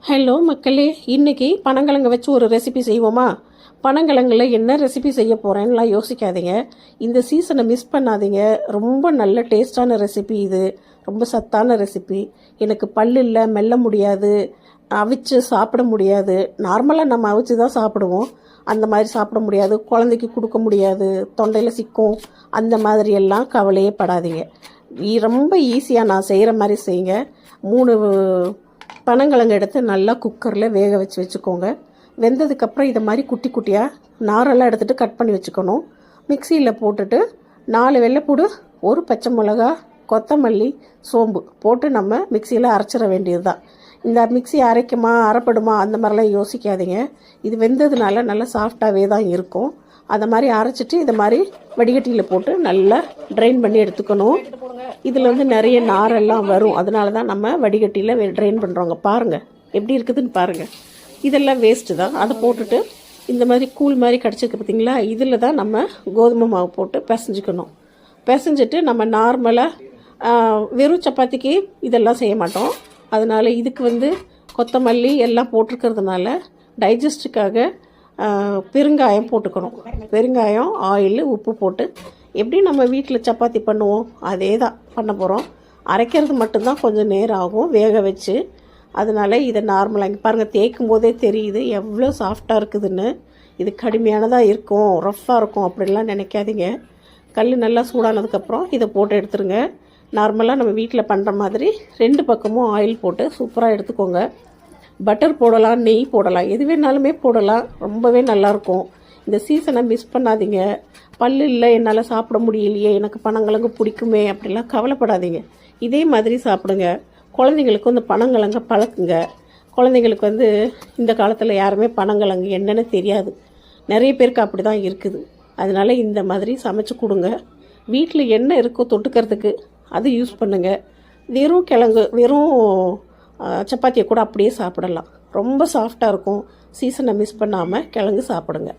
Hello மக்களே, இன்றைக்கி பனங்கிழங்கு வச்சு ஒரு ரெசிபி செய்வோமா? பனங்கிழங்குல என்ன ரெசிபி செய்ய போகிறேன்னுலாம் யோசிக்காதீங்க. இந்த சீசனை மிஸ் பண்ணாதீங்க. ரொம்ப நல்ல டேஸ்டான ரெசிபி இது. ரொம்ப சத்தான ரெசிபி. எனக்கு பல்லு இல்லை, மெல்ல முடியாது, அவிச்சு சாப்பிட முடியாது. நார்மலாக நம்ம அவிச்சு தான் சாப்பிடுவோம். அந்த மாதிரி சாப்பிட முடியாது, குழந்தைக்கு கொடுக்க முடியாது, தொண்டையில் சிக்கும், அந்த மாதிரியெல்லாம் கவலையே படாதீங்க. ரொம்ப ஈஸியாக நான் செய்கிற மாதிரி செய்யுங்க. 3 பனங்கிழங்கு எடுத்து நல்லா குக்கரில் வேக வச்சுக்கோங்க. வெந்ததுக்கப்புறம் இதை மாதிரி குட்டி குட்டியாக நாரெல்லாம் எடுத்துகிட்டு கட் பண்ணி வச்சுக்கணும். மிக்சியில் போட்டுட்டு 4 வெள்ளைப்பூடு, 1 பச்சை மிளகா, கொத்தமல்லி, சோம்பு போட்டு நம்ம மிக்சியில் அரைச்சிட வேண்டியது தான். இந்த மிக்சி அரைக்குமா அரைப்படுமா அந்த மாதிரிலாம் யோசிக்காதீங்க. இது வெந்ததுனால நல்லா சாஃப்டாகவே தான் இருக்கும். அதை மாதிரி அரைச்சிட்டு இதை மாதிரி வடிகட்டியில் போட்டு நல்லா ட்ரைன் பண்ணி எடுத்துக்கணும். இதில் நிறைய நாரெல்லாம் வரும், அதனால தான் நம்ம வடிகட்டியில் ட்ரைன் பண்ணுறோங்க. பாருங்கள் எப்படி இருக்குதுன்னு பாருங்கள். இதெல்லாம் வேஸ்ட்டு தான். அதை போட்டுட்டு இந்த மாதிரி கூழ் மாதிரி கிடச்சிருக்கு பார்த்திங்களா, இதில் தான் நம்ம கோதுமை மாவு போட்டு பிசைஞ்சிக்கணும். பிசைஞ்சிட்டு நம்ம நார்மலாக வெறும் சப்பாத்திக்கு இதெல்லாம் செய்ய மாட்டோம். அதனால் இதுக்கு கொத்தமல்லி எல்லாம் போட்டிருக்கிறதுனால டைஜஸ்டுக்காக பெருங்காயம் போட்டுக்கணும். பெருங்காயம், ஆயில், உப்பு போட்டு எப்படி நம்ம வீட்டில் சப்பாத்தி பண்ணுவோம் அதே தான் பண்ண போகிறோம். அரைக்கிறது மட்டும்தான் கொஞ்சம் நேரம் ஆகும் வேக வச்சு. அதனால் இதை நார்மலாக இங்கே பாருங்கள், தேய்க்கும் போதே தெரியுது எவ்வளோ சாஃப்டாக இருக்குதுன்னு. இது கடுமையானதாக இருக்கும், ரஃப்பாக இருக்கும் அப்படின்லாம் நினைக்காதீங்க. கல் நல்லா சூடானதுக்கப்புறம் இதை போட்டு எடுத்துருங்க. நார்மலாக நம்ம வீட்டில் பண்ணுற மாதிரி 2 பக்கமும் ஆயில் போட்டு சூப்பராக எடுத்துக்கோங்க. பட்டர் போடலாம், நெய் போடலாம், எது வேணாலுமே போடலாம். ரொம்பவே நல்லாயிருக்கும். இந்த சீசனை மிஸ் பண்ணாதீங்க. பல்லு இல்லை, என்னால் சாப்பிட முடியலையே, எனக்கு பனங்கிழங்கு பிடிக்குமே அப்படிலாம் கவலைப்படாதீங்க. இதே மாதிரி சாப்பிடுங்க. குழந்தைங்களுக்கு பனங்கிழங்க பழக்குங்க. குழந்தைங்களுக்கு இந்த காலத்தில் யாருமே பனங்கிழங்கு என்னன்னு தெரியாது. நிறைய பேருக்கு அப்படி தான் இருக்குது. அதனால் இந்த மாதிரி சமைச்சு கொடுங்க. வீட்டில் என்ன இருக்கோ தொட்டுக்கிறதுக்கு அது யூஸ் பண்ணுங்கள். வெறும் கிழங்கு, வெறும் சப்பாத்தியை கூட அப்படியே சாப்பிடலாம். ரொம்ப சாஃப்டாக இருக்கும். சீசனை மிஸ் பண்ணாமல் கிழங்கு சாப்பிடுங்க.